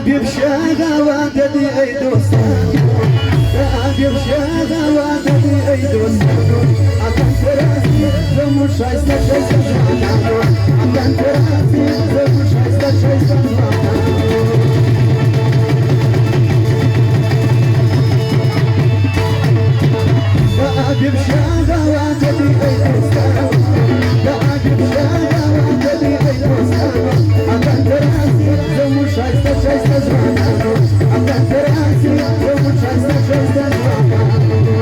أبي بشاغا وعددي أي دوستان أبي بشاغا وعددي أي دوستان أكن تراسي زمو شايستا شايستا زمانانو أكن تراسي زمو شايستا شايستا زمانانو أبي بشاغا وعددي أي دوستان أبي بشاغا وعددي أي دوستان أكن تراسي زمو شايستا شايستا زمانانو أكن تراسي زمو شايستا شايستا زمانانو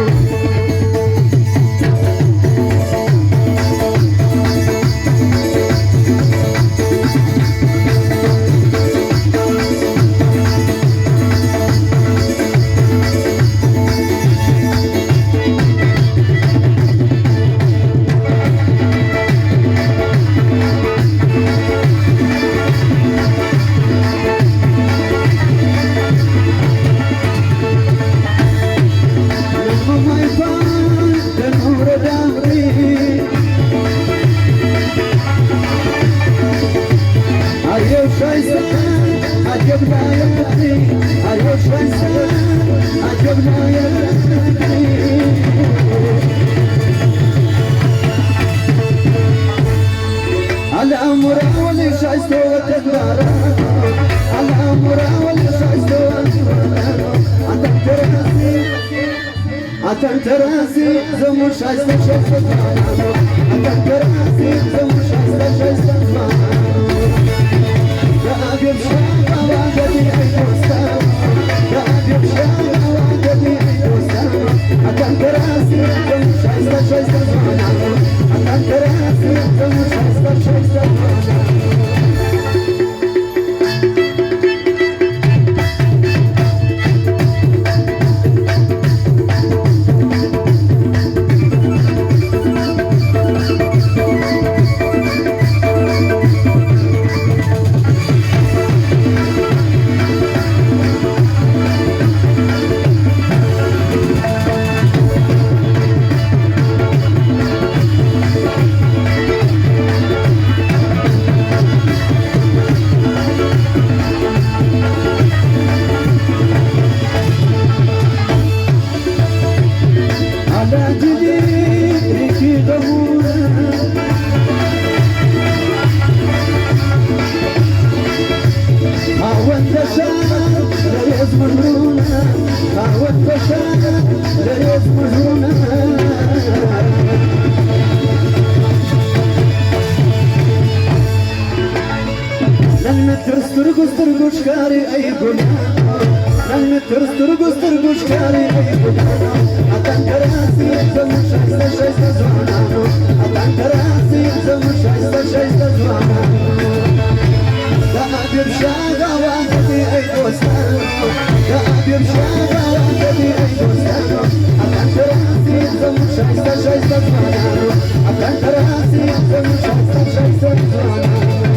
أكن تراسي زمو شايستا شايستا زمانانو أكن تراسي زمو شايستا شايستا زمانانو يا أبي بشاغا وعددي أي دوستان يا أبي بشاغا وعددي أي دوستان أكن تراسي زمو شايستا شايستا زمانانو أكن تراسي زمو شايستا شايستا زمانانو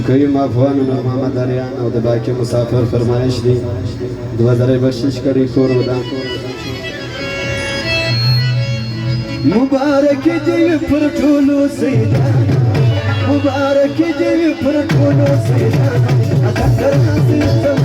كريم افغان محمد اریان او د باقي مسافر فرمایش دي د وزارت بخشش کړي کور ودان مبارك دی پر ټولو سیدان مبارك دی پر ټولو سیدان اکثر نصیب